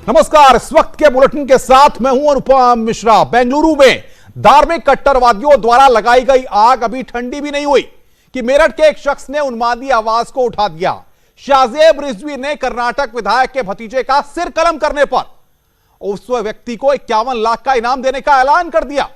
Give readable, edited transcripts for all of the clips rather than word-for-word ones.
नमस्कार, इस वक्त के बुलेटिन के साथ मैं हूं अनुपम मिश्रा। बेंगलुरु में धार्मिक कट्टरवादियों द्वारा लगाई गई आग अभी ठंडी भी नहीं हुई कि मेरठ के एक शख्स ने उन्मादी आवाज को उठा दिया। शाहजेब रिजवी ने कर्नाटक विधायक के भतीजे का सिर कलम करने पर उस व्यक्ति को 51 लाख का इनाम देने का ऐलान कर दिया।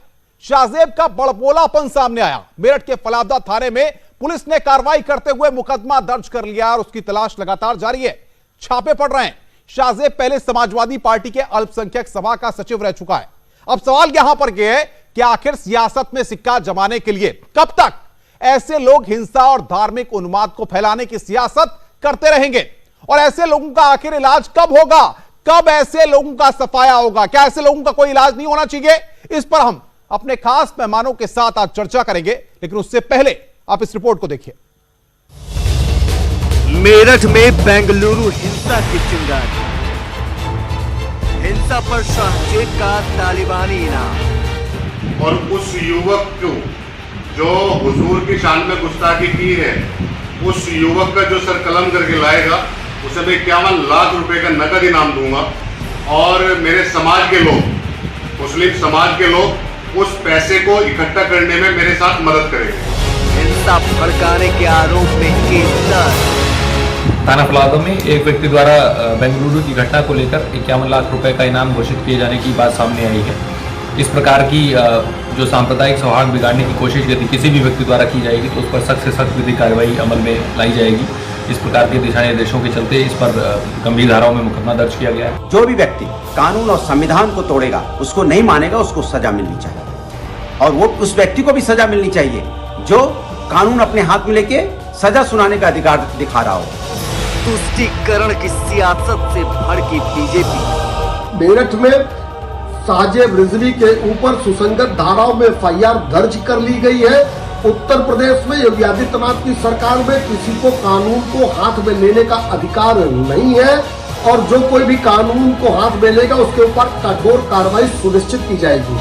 शाहजेब का बड़बोलापन सामने आया। मेरठ के फलावदा थाने में पुलिस ने कार्रवाई करते हुए मुकदमा दर्ज कर लिया और उसकी तलाश लगातार जारी है। छापे पड़ रहे हैं। शाहजेब पहले समाजवादी पार्टी के अल्पसंख्यक सभा का सचिव रह चुका है। अब सवाल यहां पर यह है कि आखिर सियासत में सिक्का जमाने के लिए कब तक ऐसे लोग हिंसा और धार्मिक उन्माद को फैलाने की सियासत करते रहेंगे और ऐसे लोगों का आखिर इलाज कब होगा? कब ऐसे लोगों का सफाया होगा? क्या ऐसे लोगों का कोई इलाज नहीं होना चाहिए? इस पर हम अपने खास मेहमानों के साथ आज चर्चा करेंगे, लेकिन उससे पहले आप इस रिपोर्ट को देखिए। मेरठ में बेंगलुरु हिंसा की चिंगारी, हिंसा पर शाहजेब का तालिबानी इनाम। और उस युवक को जो हुजूर की शान में गुस्ताखी की है, उस युवक का जो सर कलम करके लाएगा उसे मैं 51 लाख रुपए का नकद इनाम दूंगा। और मेरे समाज के लोग, मुस्लिम समाज के लोग उस पैसे को इकट्ठा करने में मेरे साथ मदद करेंगे। हिंसा भड़काने के आरोप में केस दर्ज। थाना फलादों में एक व्यक्ति द्वारा बेंगलुरु की घटना को लेकर 51 लाख रुपए का इनाम घोषित किए जाने की बात सामने आई है। इस प्रकार की जो सांप्रदायिक सौहार्द बिगाड़ने की कोशिश यदि किसी भी व्यक्ति द्वारा की जाएगी तो उस पर सख्त से सख्त विधिक कार्रवाई अमल में लाई जाएगी। इस प्रकार के दिशा निर्देशों के चलते इस पर गंभीर धाराओं में मुकदमा दर्ज किया गया है। जो भी व्यक्ति कानून और संविधान को तोड़ेगा, उसको नहीं मानेगा, उसको सजा मिलनी चाहिए। और वो उस व्यक्ति को भी सजा मिलनी चाहिए जो कानून अपने हाथ में लेके सजा सुनाने का अधिकार दिखा रहा हो। तुष्टीकरण की सियासत से भड़की बीजेपी। मेरठ में शाहजेब रिजवी के ऊपर सुसंगत धाराओं में एफआईआर दर्ज कर ली गई है। उत्तर प्रदेश में योगी आदित्यनाथ की सरकार में किसी को कानून को हाथ में लेने का अधिकार नहीं है और जो कोई भी कानून को हाथ में लेगा उसके ऊपर कठोर कार्रवाई सुनिश्चित की जाएगी।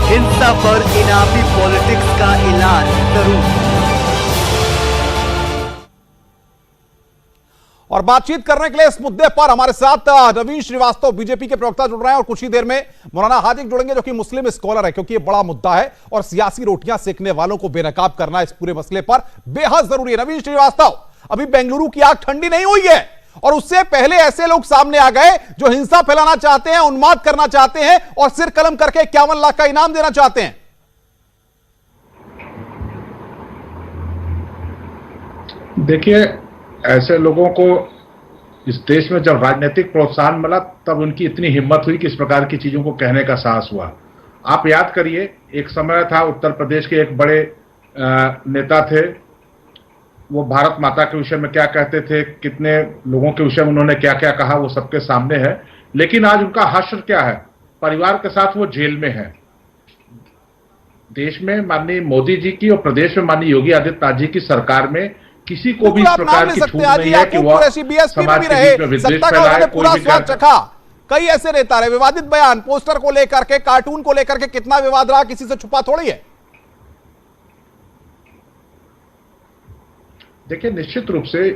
हिंसा पर इनामी पॉलिटिक्स का इलाज जरूर। और बातचीत करने के लिए इस मुद्दे पर हमारे साथ नवीन श्रीवास्तव बीजेपी के प्रवक्ता जुड़ रहे हैं और कुछ ही देर में मौलाना हादिक जुड़ेंगे जो कि मुस्लिम स्कॉलर है, क्योंकि ये बड़ा मुद्दा है और सियासी रोटियां सेकने वालों को बेनकाब करना इस पूरे मसले पर बेहद जरूरी है। नवीन श्रीवास्तव, अभी बेंगलुरु की आग ठंडी नहीं हुई है और उससे पहले ऐसे लोग सामने आ गए जो हिंसा फैलाना चाहते हैं, उन्माद करना चाहते हैं और सिर कलम करके 51 लाख का इनाम देना चाहते हैं। देखिए, ऐसे लोगों को इस देश में जब राजनीतिक प्रोत्साहन मिला तब उनकी इतनी हिम्मत हुई कि इस प्रकार की चीजों को कहने का साहस हुआ। आप याद करिए, एक समय था उत्तर प्रदेश के एक बड़े नेता थे, वो भारत माता के विषय में क्या कहते थे, कितने लोगों के विषय में उन्होंने क्या क्या कहा, वो सबके सामने है। लेकिन आज उनका हश्र क्या है? परिवार के साथ वो जेल में है। देश में माननीय मोदी जी की और प्रदेश में माननीय योगी आदित्यनाथ जी की सरकार में किसी को भी इस प्रकार की छूट नहीं है कि वह समाज के बीच में विद्वेष फैलाए। पूरा स्वाद चखा। कई ऐसे नेता रहे, विवादित बयान, पोस्टर को लेकर के, कार्टून को लेकर के कितना विवाद रहा, किसी से छुपा थोड़ी है। देखिए, निश्चित रूप से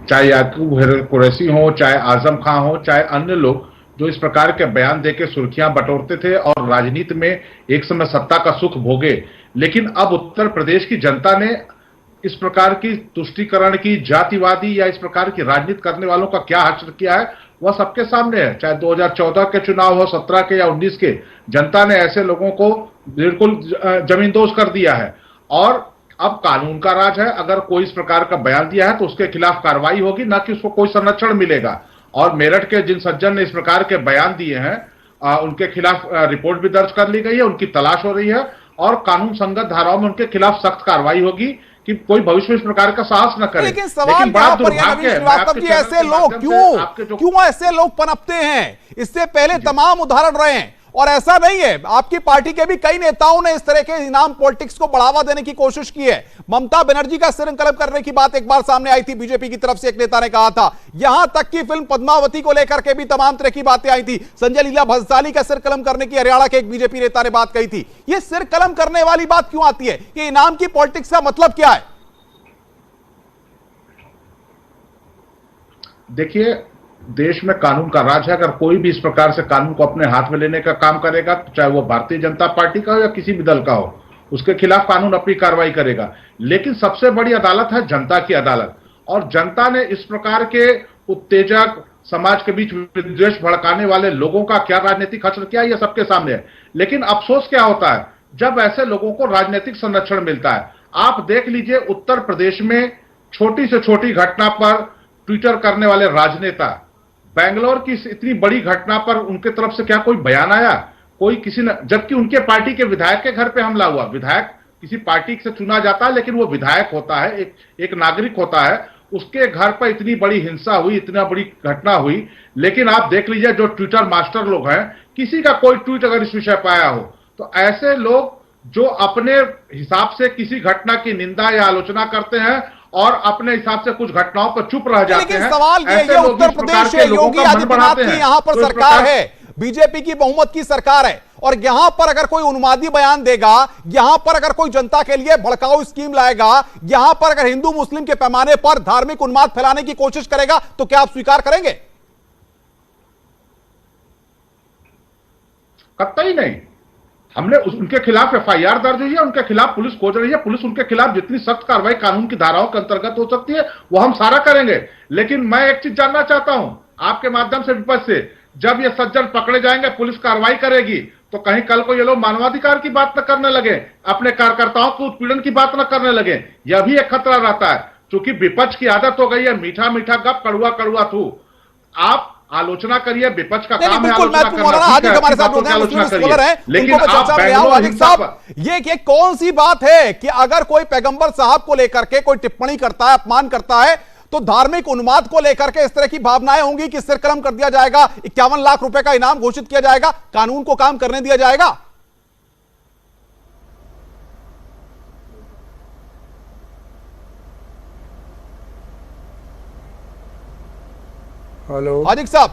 चाहे याकूब कुरैशी हो, चाहे आजम खां हो, चाहे अन्य लोग जो इस प्रकार के बयान देकर सुर्खियां बटोरते थे और राजनीति में एक समय सत्ता का सुख भोगे, लेकिन अब उत्तर प्रदेश की जनता ने इस प्रकार की तुष्टीकरण की, जातिवादी या इस प्रकार की राजनीति करने वालों का क्या हश्र किया है वह सबके सामने है। चाहे 2014 के चुनाव हो, 17 के या 19 के, जनता ने ऐसे लोगों को बिल्कुल जमींदोज कर दिया है और अब कानून का राज है। अगर कोई इस प्रकार का बयान दिया है तो उसके खिलाफ कार्रवाई होगी, ना कि उसको कोई संरक्षण मिलेगा। और मेरठ के जिन सज्जन ने इस प्रकार के बयान दिए हैं उनके खिलाफ रिपोर्ट भी दर्ज कर ली गई है, उनकी तलाश हो रही है और कानून संगत धाराओं में उनके खिलाफ सख्त कार्रवाई होगी कि कोई भविष्य में इस प्रकार का साहस न करे। लेकिन सवाल यहाँ पर श्रीवास्तव जी, ऐसे लोग क्यों ऐसे लोग पनपते हैं? इससे पहले तमाम उदाहरण रहे हैं और ऐसा नहीं है। आपकी पार्टी के भी कई नेताओं ने इस तरह के इनाम पॉलिटिक्स को बढ़ावा देने की कोशिश की है। ममता बनर्जी का सिर कलम करने की बात एक बार सामने आई थी, बीजेपी की तरफ से एक नेता ने कहा था। यहां तक कि फिल्म पद्मावती को लेकर के भी तमाम तरह की बातें आई थी। संजय लीला भंसाली का सिर कलम करने की हरियाणा के एक बीजेपी नेता ने बात कही थी। यह सिर कलम करने वाली बात क्यों आती है? ये इनाम की पॉलिटिक्स का मतलब क्या है? देखिए, देश में कानून का राज है। अगर कोई भी इस प्रकार से कानून को अपने हाथ में लेने का काम करेगा, तो चाहे वो भारतीय जनता पार्टी का हो या किसी भी दल का हो, उसके खिलाफ कानून अपनी कार्रवाई करेगा। लेकिन सबसे बड़ी अदालत है जनता की अदालत, और जनता ने इस प्रकार के उत्तेजक, समाज के बीच विद्वेष भड़काने वाले लोगों का क्या राजनीतिक हश्र किया, यह सबके सामने है। लेकिन अफसोस क्या होता है, जब ऐसे लोगों को राजनीतिक संरक्षण मिलता है। आप देख लीजिए, उत्तर प्रदेश में छोटी से छोटी घटना पर ट्विटर करने वाले राजनेता, बेंगलोर की इतनी बड़ी घटना पर उनके तरफ से क्या कोई बयान आया? कोई किसी ने, जबकि उनके पार्टी के विधायक के घर पे हमला हुआ। विधायक किसी पार्टी से चुना जाता है, लेकिन वो विधायक होता है, एक नागरिक होता है, उसके घर पर इतनी बड़ी हिंसा हुई, इतना बड़ी घटना हुई। लेकिन आप देख लीजिए, जो ट्विटर मास्टर लोग हैं, किसी का कोई ट्वीट अगर इस विषय पर आया हो, तो ऐसे लोग जो अपने हिसाब से किसी घटना की निंदा या आलोचना करते हैं और अपने हिसाब से कुछ घटनाओं पर चुप रह जाते हैं। सवाल ये उत्तर प्रदेश है, योगी आदित्यनाथ की यहाँ पर सरकार है, बीजेपी की बहुमत की सरकार है, और यहां पर अगर कोई उन्मादी बयान देगा, यहां पर अगर कोई जनता के लिए भड़काऊ स्कीम लाएगा, यहां पर अगर हिंदू मुस्लिम के पैमाने पर धार्मिक उन्माद फैलाने की कोशिश करेगा, तो क्या आप स्वीकार करेंगे? कतई नहीं। हमने उनके खिलाफ एफआईआर दर्ज हुई है, उनके खिलाफ पुलिस खोज रही है। पुलिस उनके खिलाफ जितनी सख्त कार्रवाई कानून की धाराओं के अंतर्गत हो सकती है, वो हम सारा करेंगे। लेकिन मैं एक चीज जानना चाहता हूं आपके माध्यम से, विपक्ष से, जब ये सज्जन पकड़े जाएंगे, पुलिस कार्रवाई करेगी, तो कहीं कल को ये लोग मानवाधिकार की बात न करने लगे, अपने कार्यकर्ताओं के उत्पीड़न की बात न करने लगे। यह भी एक खतरा रहता है, क्योंकि विपक्ष की आदत हो गई है मीठा मीठा गप, कड़ुआ कड़ुआ थू। आप आलोचना करिए, विपक्ष का काम है आलोचना करना, लेकिन ये कौन सी बात है कि अगर कोई पैगंबर साहब को लेकर के कोई टिप्पणी करता है, अपमान करता है, तो धार्मिक उन्माद को लेकर के इस तरह की भावनाएं होंगी कि सिर कलम कर दिया जाएगा, 51 लाख रुपए का इनाम घोषित किया जाएगा, कानून को काम करने दिया जाएगा? हेलो हाजिक साहब,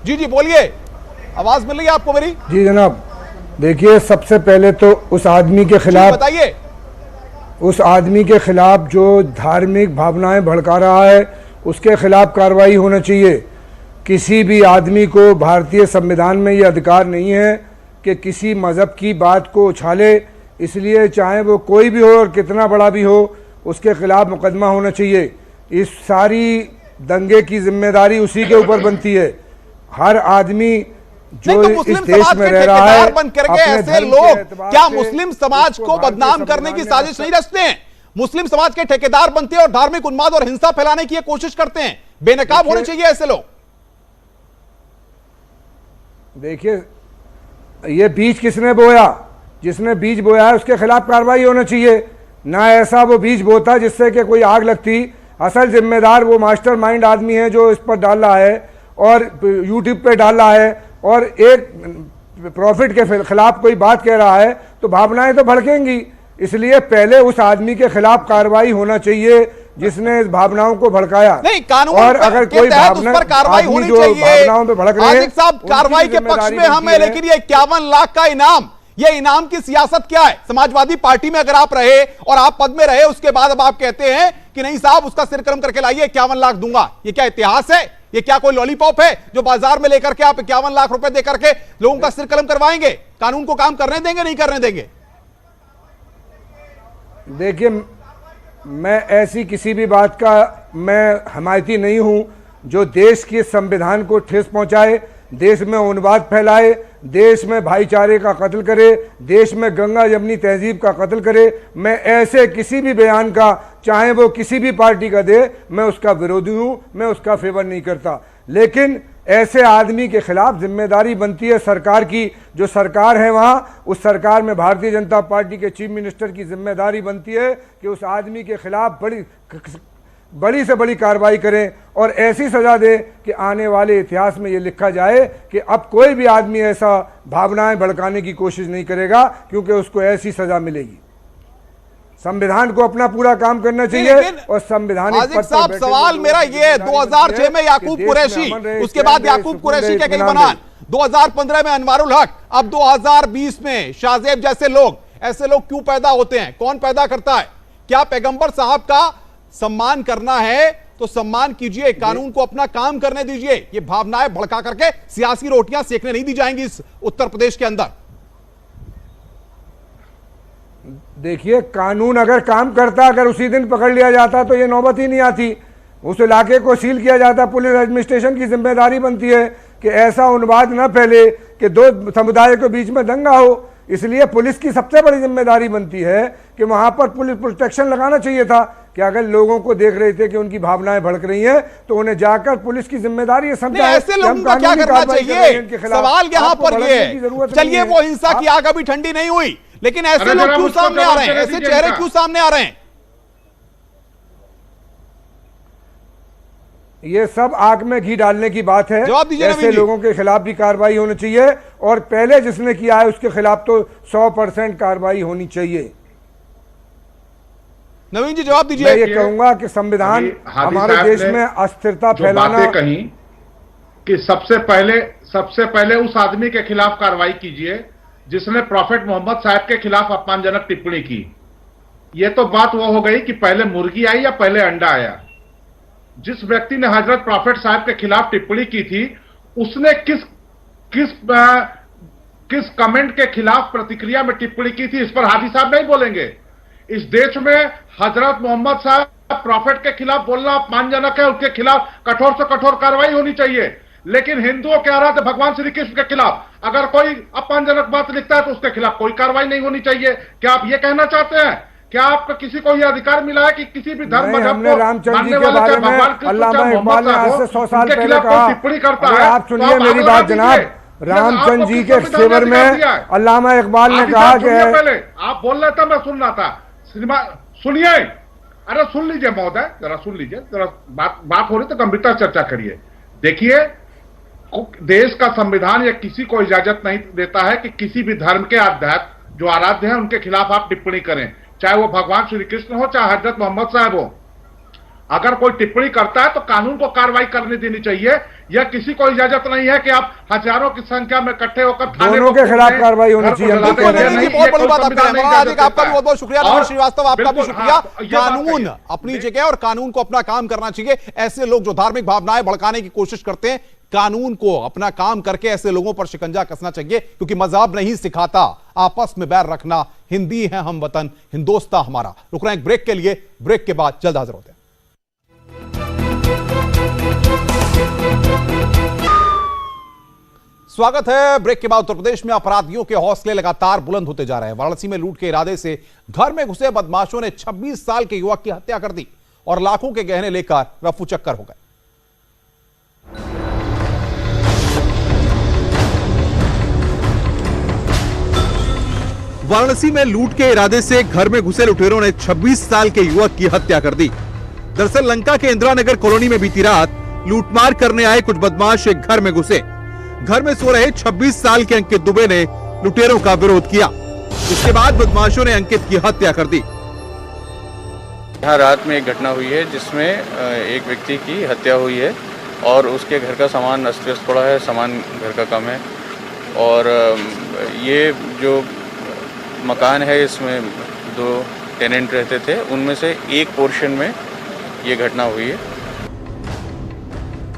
जी जी बोलिए, आवाज मिल रही है आपको मेरी? जी जनाब, देखिए सबसे पहले तो उस आदमी के खिलाफ बताइए, उस आदमी के खिलाफ जो धार्मिक भावनाएं भड़का रहा है, उसके खिलाफ कार्रवाई होना चाहिए। किसी भी आदमी को भारतीय संविधान में ये अधिकार नहीं है कि किसी मज़हब की बात को उछाले, इसलिए चाहे वो कोई भी हो और कितना बड़ा भी हो, उसके खिलाफ मुकदमा होना चाहिए। इस सारी दंगे की जिम्मेदारी उसी के ऊपर बनती है। हर आदमी जो तो इस देश में रह रहा है, बन करके ऐसे लोग क्या मुस्लिम समाज को बदनाम करने की साजिश नहीं रचते हैं? मुस्लिम समाज के ठेकेदार बनते हैं और धार्मिक उन्माद और हिंसा फैलाने की कोशिश करते हैं। बेनकाब होने चाहिए ऐसे लोग। देखिए, ये बीज किसने बोया? जिसने बीज बोया है उसके खिलाफ कार्रवाई होना चाहिए, ना ऐसा वो बीज बोता जिससे कि कोई आग लगती। असल जिम्मेदार वो मास्टरमाइंड आदमी है जो इस पर डाल रहा है और यूट्यूब पे डाल रहा है, और एक प्रॉफिट के खिलाफ कोई बात कह रहा है तो भावनाएं तो भड़केंगी। इसलिए पहले उस आदमी के खिलाफ कार्रवाई होना चाहिए जिसने इस भावनाओं को भड़काया। नहीं, कानून और अगर कोई भावना पर कार्रवाई होनी चाहिए। भावनाओं पे भड़क रहे हैं, साहब कार्रवाई के पक्ष में हम है, लेकिन ये 51 लाख का इनाम, ये इनाम की सियासत क्या है? समाजवादी पार्टी में अगर आप रहे और आप पद में रहे, उसके बाद अब आप कहते हैं कि नहीं साहब उसका सिर कर्म करके लाइए, 51 लाख दूंगा। ये क्या इतिहास है? ये क्या कोई लॉलीपॉप है जो बाजार में लेकर के आप 51 लाख रुपए देकर के लोगों का सिर कलम करवाएंगे? कानून को काम करने देंगे, नहीं करने देंगे? देखिए, मैं ऐसी किसी भी बात का मैं हमायती नहीं हूं जो देश के संविधान को ठेस पहुंचाए, देश में उन्माद फैलाए, देश में भाईचारे का कत्ल करे, देश में गंगा जमनी तहजीब का कत्ल करे। मैं ऐसे किसी भी बयान का, चाहे वो किसी भी पार्टी का दे, मैं उसका विरोधी हूं, मैं उसका फेवर नहीं करता। लेकिन ऐसे आदमी के खिलाफ जिम्मेदारी बनती है सरकार की। जो सरकार है वहाँ, उस सरकार में भारतीय जनता पार्टी के चीफ मिनिस्टर की जिम्मेदारी बनती है कि उस आदमी के खिलाफ बड़ी से बड़ी कार्रवाई करें और ऐसी सजा दे कि आने वाले इतिहास में ये लिखा जाए कि अब कोई भी आदमी ऐसा भावनाएं भड़काने की कोशिश नहीं करेगा, क्योंकि उसको ऐसी सजा मिलेगी। संविधान को अपना पूरा काम करना चाहिए और संवैधानिक पद साहब, सवाल मेरा ये है, 2006 में याकूब कुरैशी, उसके बाद याकूब कुरैशी के कई बयान, 2015 में अनवारुल हक, अब 2020 में शाहजेब जैसे लोग, ऐसे लोग क्यों पैदा होते हैं? कौन पैदा करता है? क्या पैगंबर साहब का सम्मान करना है, तो सम्मान कीजिए, कानून को अपना काम करने दीजिए। ये भावनाएं भड़का करके सियासी रोटियां सेकने नहीं दी जाएंगी इस उत्तर प्रदेश के अंदर। देखिए, कानून अगर काम करता, अगर उसी दिन पकड़ लिया जाता तो ये नौबत ही नहीं आती। उस इलाके को सील किया जाता। पुलिस एडमिनिस्ट्रेशन की जिम्मेदारी बनती है कि ऐसा उन्माद न फैले कि दो समुदाय के बीच में दंगा हो। इसलिए पुलिस की सबसे बड़ी जिम्मेदारी बनती है कि वहां पर पुलिस प्रोटेक्शन लगाना चाहिए था कि अगर लोगों को देख रहे थे कि उनकी भावनाएं भड़क रही हैं तो उन्हें जाकर पुलिस की जिम्मेदारी समझा। ऐसे लोगों का क्या करना चाहिए? सवाल यहां पर ये, चलिए वो हिंसा की आग अभी ठंडी नहीं हुई, लेकिन ऐसे लोग क्यों सामने आ रहे हैं? ऐसे चेहरे क्यों सामने आ रहे हैं? ये सब आग में घी डालने की बात है। जवाब दीजिए। ऐसे लोगों के खिलाफ भी कार्रवाई होनी चाहिए और पहले जिसने किया है उसके खिलाफ तो 100% कार्रवाई होनी चाहिए। नवीन जी जवाब दीजिए। मैं ये कहूंगा कि संविधान हमारे देश में अस्थिरता फैलाना, कहीं कि सबसे पहले उस आदमी के खिलाफ कार्रवाई कीजिए जिसने प्रॉफेट मोहम्मद साहब के खिलाफ अपमानजनक टिप्पणी की। यह तो बात वो हो गई कि पहले मुर्गी आई या पहले अंडा आया। जिस व्यक्ति ने हजरत प्रॉफेट साहब के खिलाफ टिप्पणी की थी उसने किस कमेंट के खिलाफ प्रतिक्रिया में टिप्पणी की थी, इस पर हादी साहब नहीं बोलेंगे। इस देश में हजरत मोहम्मद साहब प्रॉफेट के खिलाफ बोलना अपमानजनक है, उसके खिलाफ कठोर से कठोर कार्रवाई होनी चाहिए। लेकिन हिंदुओं के आराध्य भगवान श्री कृष्ण के खिलाफ अगर कोई अपमानजनक बात लिखता है तो उसके खिलाफ कोई कार्रवाई नहीं होनी चाहिए। क्या आप ये कहना चाहते हैं? क्या आपको किसी को यह अधिकार मिला है कि किसी भी धर्म मजहब को रामचंद्र जी के बारे में अल्लामा इकबाल ने आज से 100 साल पहले कहा? टिप्पणी करता है। आप सुनिए मेरी बात जनाब, रामचंद्र जी के शिविर में अल्लामा इकबाल ने कहा कि पहले आप बोल रहे थे, मैं सुन रहा था। सुनिए, अरे सुन लीजिए महोदय, जरा सुन लीजिए, जरा बात हो रही तो गंभीरता चर्चा करिए। देखिए, देश का संविधान या किसी को इजाजत नहीं देता है कि किसी भी धर्म के अध्यात्म जो आराध्य हैं उनके खिलाफ आप टिप्पणी करें, चाहे वो भगवान श्री कृष्ण हो चाहे हजरत मोहम्मद साहब हो। अगर कोई टिप्पणी करता है तो कानून को कार्रवाई करने देनी चाहिए। यह किसी को इजाजत नहीं है कि आप हजारों की संख्या में इकट्ठे होकर दोनों के खिलाफ कार्रवाई होनी चाहिए। बहुत बड़ी बात आपका भी बहुत शुक्रिया नवीन श्रीवास्तव, आपका भी शुक्रिया। कानून अपनी जगह और कानून को अपना काम करना चाहिए। ऐसे लोग जो धार्मिक भावनाएं भड़काने की कोशिश करते हैं, कानून को अपना काम करके ऐसे लोगों पर शिकंजा कसना चाहिए, क्योंकि मजहब नहीं सिखाता आपस में बैर रखना। हिंदी है हम वतन, हिंदोस्तां हमारा। रुक रहे हैं एक ब्रेक के लिए, ब्रेक के बाद जल्द हाजिर होते हैं। स्वागत है। ब्रेक के बाद उत्तर प्रदेश में अपराधियों के हौसले लगातार बुलंद होते जा रहे हैं। वाराणसी में लूट के इरादे से घर में घुसे बदमाशों ने 26 साल के युवक की हत्या कर दी और लाखों के गहने लेकर रफू चक्कर हो गए। वाराणसी में लूट के इरादे से घर में घुसे लुटेरों ने 26 साल के युवक की हत्या कर दी। दरअसल लंका के इंदिरा नगर कॉलोनी में बीती रात लूटमार करने आए कुछ बदमाश एक घर में घुसे। घर में सो रहे 26 साल के अंकित दुबे ने लुटेरों का विरोध किया। इसके बाद बदमाशों ने अंकित की हत्या कर दी। यहाँ रात में एक घटना हुई है जिसमें एक व्यक्ति की हत्या हुई है और उसके घर का सामान अस्त व्यस्त पड़ा है, सामान घर का कम है। और ये जो मकान है इसमें 2 टेनेंट रहते थे, उनमें से एक पोर्शन में ये घटना हुई है।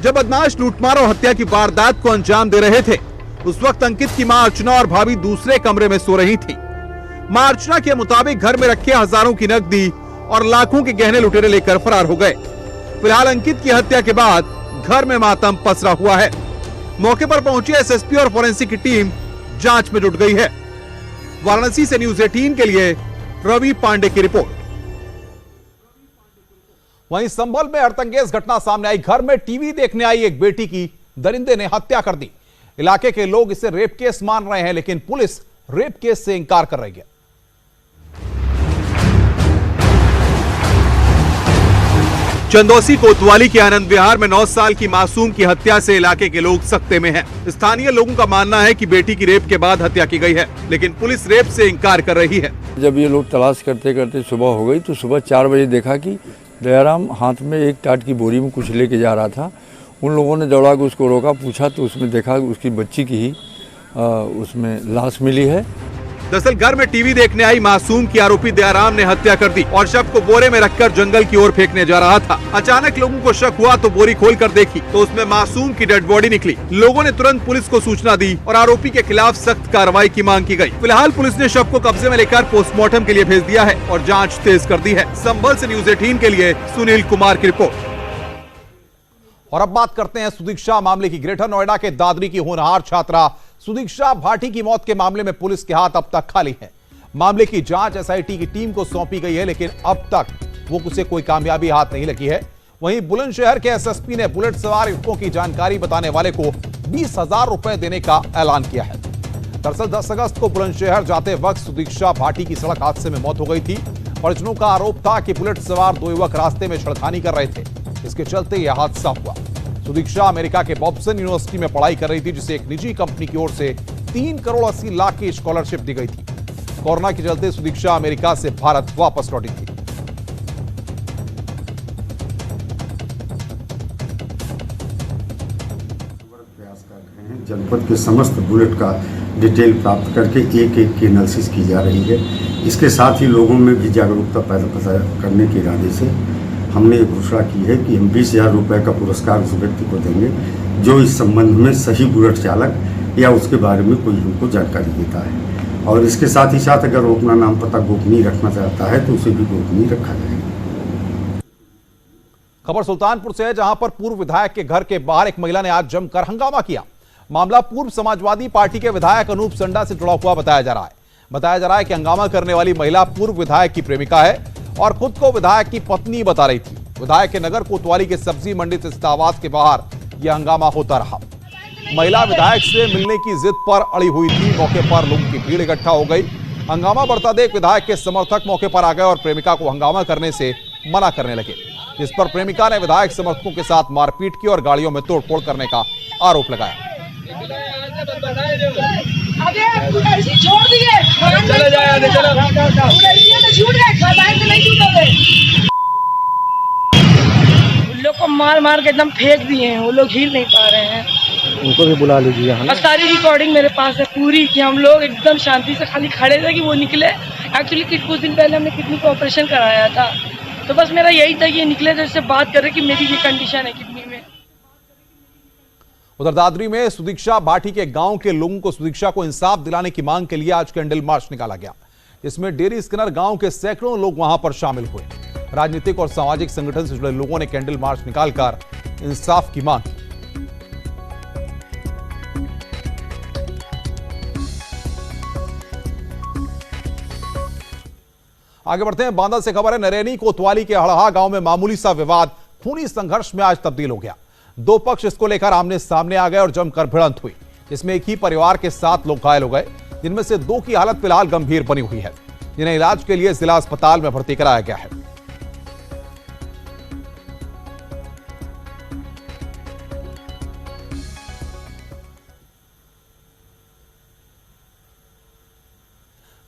जब बदमाश लूटमार और हत्या की वारदात को अंजाम दे रहे थे, उस वक्त अंकित की मां अर्चना और भाभी दूसरे कमरे में सो रही थी। मां अर्चना के मुताबिक घर में रखे हजारों की नकदी और लाखों के गहने लुटेरे लेकर फरार हो गए। फिलहाल अंकित की हत्या के बाद घर में मातम पसरा हुआ है। मौके पर पहुंची एसएसपी और फोरेंसिक की टीम जांच में जुट गई है। वाराणसी से न्यूज 18 के लिए रवि पांडे की रिपोर्ट। वहीं संभल में हड़तंगेज घटना सामने आई। घर में टीवी देखने आई एक बेटी की दरिंदे ने हत्या कर दी। इलाके के लोग इसे रेप केस मान रहे हैं, लेकिन पुलिस रेप केस से इंकार कर रही है। चंदौसी कोतवाली के आनंद विहार में 9 साल की मासूम की हत्या से इलाके के लोग सख्ते में हैं। स्थानीय लोगों का मानना है कि बेटी की रेप के बाद हत्या की गई है, लेकिन पुलिस रेप से इंकार कर रही है। जब ये लोग तलाश करते करते सुबह हो गई तो सुबह 4 बजे देखा कि दयाराम हाथ में एक टाट की बोरी में कुछ लेके जा रहा था। उन लोगों ने दौड़ा के उसको रोका, पूछा तो उसमें देखा उसकी बच्ची की ही उसमें लाश मिली है। दरअसल घर में टीवी देखने आई मासूम की आरोपी दयाराम ने हत्या कर दी और शव को बोरे में रखकर जंगल की ओर फेंकने जा रहा था। अचानक लोगों को शक हुआ तो बोरी खोलकर देखी तो उसमें मासूम की डेड बॉडी निकली। लोगों ने तुरंत पुलिस को सूचना दी और आरोपी के खिलाफ सख्त कार्रवाई की मांग की गई। फिलहाल पुलिस ने शव को कब्जे में लेकर पोस्टमार्टम के लिए भेज दिया है और जाँच तेज कर दी है। संभल से न्यूज़ 18 के लिए सुनील कुमार की रिपोर्ट। और अब बात करते हैं सुदीक्षा मामले की। ग्रेटर नोएडा के दादरी की होनहार छात्रा सुदीक्षा भाटी की मौत के मामले में पुलिस के हाथ अब तक खाली हैं। मामले की जांच एसआईटी की टीम को सौंपी गई है, लेकिन अब तक वो उसे कोई कामयाबी हाथ नहीं लगी है। वहीं बुलंदशहर के एसएसपी ने बुलेट सवार युवकों की जानकारी बताने वाले को 20,000 रुपए देने का ऐलान किया है। दरअसल 10 अगस्त को बुलंदशहर जाते वक्त सुदीक्षा भाटी की सड़क हादसे में मौत हो गई थी। परिजनों का आरोप था कि बुलेट सवार 2 युवक रास्ते में छेड़खानी कर रहे थे, इसके चलते यह हादसा हुआ। सुदीक्षा अमेरिका के बॉब्सन यूनिवर्सिटी में पढ़ाई कर रही थी, जिसे एक निजी कंपनी की ओर से 3 करोड़ 80 लाख की स्कॉलरशिप दी गई थी। कोरोना के चलते सुदीक्षा अमेरिका से भारत वापस लौटी थी। प्रयास कर रहे हैं, जनपद के समस्त बुलेट का डिटेल प्राप्त करके एक एक की एनालिसिस की जा रही है। इसके साथ ही लोगों में भी जागरूकता पैदा करने के इरादे से हमने एक घोषणा की है कि हम 20,000 रुपये का पुरस्कार उस व्यक्ति को देंगे जो इस संबंध में सही बुलेट चालक या उसके बारे में कोई हमको जानकारी देता है। और इसके साथ ही साथ अगर वो अपना नाम पता गोपनीय रखना चाहता है तो उसे भी गोपनीय रखा जाएगा। खबर सुल्तानपुर से है, जहां पर पूर्व विधायक के घर के बाहर एक महिला ने आज जमकर हंगामा किया। मामला पूर्व समाजवादी पार्टी के विधायक अनूप संडा से जुड़ा हुआ बताया जा रहा है कि हंगामा करने वाली महिला पूर्व विधायक की प्रेमिका है और खुद को विधायक की पत्नी बता रही थी। विधायक के नगर कोतवाली के सब्जी मंडी स्थित आवास के बाहर यह हंगामा होता रहा। महिला विधायक से मिलने की जिद पर अड़ी हुई थी। मौके पर लोगों की भीड़ इकट्ठा हो गई। हंगामा बढ़ता देख विधायक के समर्थक मौके पर आ गए और प्रेमिका को हंगामा करने से मना करने लगे। इस पर प्रेमिका ने विधायक समर्थकों के साथ मारपीट की और गाड़ियों में तोड़फोड़ करने का आरोप लगाया। लोग को मार मार के एकदम फेंक दिए हैं, वो लोग हिल नहीं पा रहे हैं। उनको भी बुला लीजिए। और सारी रिकॉर्डिंग मेरे पास है पूरी, कि हम लोग एकदम शांति से खाली खड़े थे कि वो निकले। एक्चुअली कुछ दिन पहले हमने किडनी का ऑपरेशन कराया था, तो बस मेरा यही था कि ये निकले तो इससे बात करें कि मेरी ये कंडीशन है किडनी में। उधर दादरी में सुदीक्षा भाटी के गांव के लोगों को सुदीक्षा को इंसाफ दिलाने की मांग के लिए आज कैंडल मार्च निकाला गया। इसमें डेरी स्किनर गांव के सैकड़ों लोग वहां पर शामिल हुए। राजनीतिक और सामाजिक संगठन से जुड़े लोगों ने कैंडल मार्च निकालकर इंसाफ की मांग की। आगे बढ़ते हैं, बांदा से खबर है। नरैनी कोतवाली के हड़हा गांव में मामूली सा विवाद खूनी संघर्ष में आज तब्दील हो गया। 2 पक्ष इसको लेकर आमने सामने आ गए और जमकर भिड़ंत हुई। इसमें एक ही परिवार के 7 लोग घायल हो गए, जिनमें से 2 की हालत फिलहाल गंभीर बनी हुई है, जिन्हें इलाज के लिए जिला अस्पताल में भर्ती कराया गया है।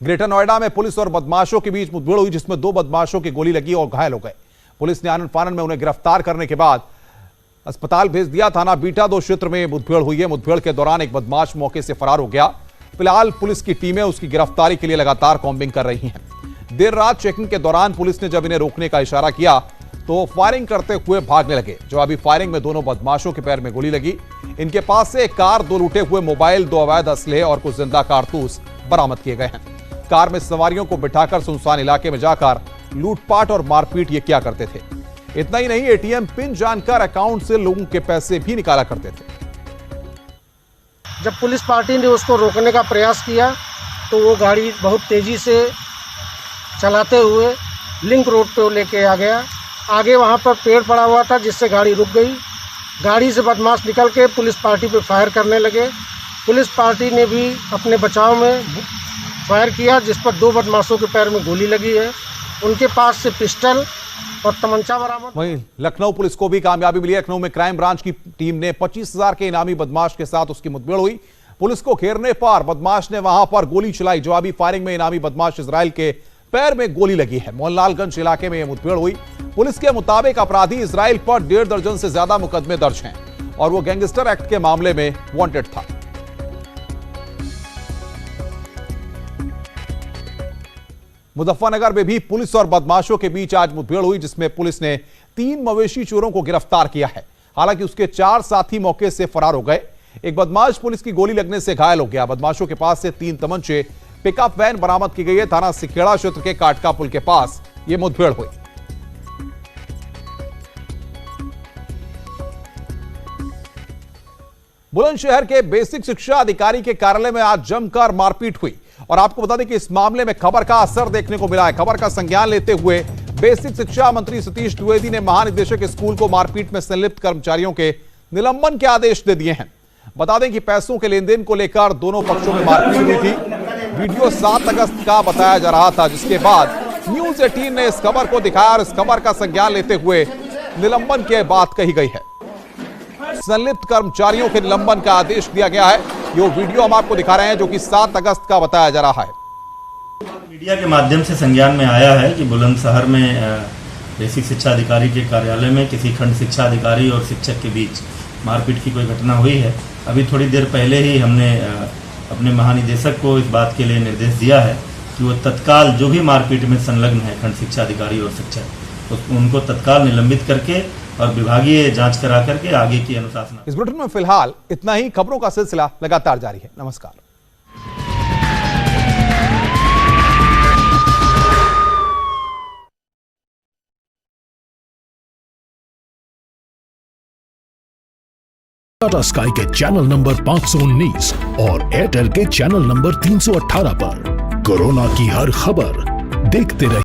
ग्रेटर नोएडा में पुलिस और बदमाशों के बीच मुठभेड़ हुई, जिसमें 2 बदमाशों की गोली लगी और घायल हो गए। पुलिस ने आनन फानन में उन्हें गिरफ्तार करने के बाद अस्पताल भेज दिया। थाना बीटा 2 क्षेत्र में मुठभेड़ हुई है। मुठभेड़ के दौरान एक बदमाश मौके से फरार हो गया। फिलहाल पुलिस की टीमें उसकी गिरफ्तारी के लिए लगातार कॉम्बिंग कर रही हैं। देर रात चेकिंग के दौरान पुलिस ने जब इन्हें रोकने का इशारा किया तो फायरिंग करते हुए भागने लगे। जवाबी फायरिंग में दोनों बदमाशों के पैर में गोली लगी। इनके पास से एक कार, 2 लूटे हुए मोबाइल, 2 अवैध असलहे और कुछ जिंदा कारतूस बरामद किए गए हैं। कार में सवारियों को बिठाकर सुनसान इलाके में जाकर लूटपाट और मारपीट ये क्या करते थे। इतना ही नहीं, एटीएम पिन जानकर अकाउंट से लोगों के पैसे भी निकाला करते थे। जब पुलिस पार्टी ने उसको रोकने का प्रयास किया तो वो गाड़ी बहुत तेजी से चलाते हुए लिंक रोड पे लेके आ गया। आगे वहाँ पर पेड़ पड़ा हुआ था, जिससे गाड़ी रुक गई। गाड़ी से बदमाश निकल के पुलिस पार्टी पे फायर करने लगे। पुलिस पार्टी ने भी अपने बचाव में फायर किया, जिस पर 2 बदमाशों के पैर में गोली लगी है। उनके पास से पिस्टल और तमंचा बरामद। वहीं लखनऊ पुलिस को भी कामयाबी मिली। लखनऊ में क्राइम ब्रांच की टीम ने 25,000 के इनामी बदमाश के साथ उसकी मुठभेड़ हुई। पुलिस को घेरने पर बदमाश ने वहां पर गोली चलाई। जवाबी फायरिंग में इनामी बदमाश इजराइल के पैर में गोली लगी है। मोहनलालगंज इलाके में यह मुठभेड़ हुई। पुलिस के मुताबिक अपराधी इजराइल पर 1.5 दर्जन से ज्यादा मुकदमे दर्ज हैं और वो गैंगस्टर एक्ट के मामले में वांटेड था। मुजफ्फरनगर में भी पुलिस और बदमाशों के बीच आज मुठभेड़ हुई, जिसमें पुलिस ने 3 मवेशी चोरों को गिरफ्तार किया है। हालांकि उसके 4 साथी मौके से फरार हो गए। एक बदमाश पुलिस की गोली लगने से घायल हो गया। बदमाशों के पास से 3 तमंचे, पिकअप वैन बरामद की गई है। थाना सिखेड़ा क्षेत्र के काटका पुल के पास यह मुठभेड़ हुई। बुलंदशहर के बेसिक शिक्षा अधिकारी के कार्यालय में आज जमकर मारपीट हुई और आपको बता दें कि इस मामले में खबर का असर देखने को मिला है। खबर का संज्ञान लेते हुए बेसिक शिक्षा मंत्री सतीश द्विवेदी ने महानिदेशक स्कूल को मारपीट में संलिप्त कर्मचारियों के निलंबन के आदेश दे दिए हैं। बता दें कि पैसों के लेन देन को लेकर दोनों पक्षों में मारपीट हुई थी। वीडियो 7 अगस्त का बताया जा रहा था, जिसके बाद न्यूज 18 ने इस खबर को दिखाया और इस खबर का संज्ञान लेते हुए निलंबन की बात कही गई है। संलिप्त कर्मचारियों के निलंबन का आदेश दिया गया है। ये वीडियो हम आपको दिखा रहे हैं जो कि 7 अगस्त का बताया जा रहा है। मीडिया के माध्यम से संज्ञान में आया है कि बुलंदशहर में बेसिक शिक्षा अधिकारी के कार्यालय में किसी खंड शिक्षा अधिकारी और शिक्षक के बीच मारपीट की कोई घटना हुई है। अभी थोड़ी देर पहले ही हमने अपने महानिदेशक को इस बात के लिए निर्देश दिया है कि वो तत्काल जो भी मारपीट में संलग्न है खंड शिक्षा अधिकारी और शिक्षक, तो उनको तत्काल निलंबित करके और विभागीय जांच करा करके आगे की अनुशासन। इस बुलेटिन में फिलहाल इतना ही। खबरों का सिलसिला लगातार जारी है। नमस्कार। टाटा स्काई के चैनल नंबर 519 और एयरटेल के चैनल नंबर 318 पर कोरोना की हर खबर देखते रहिए।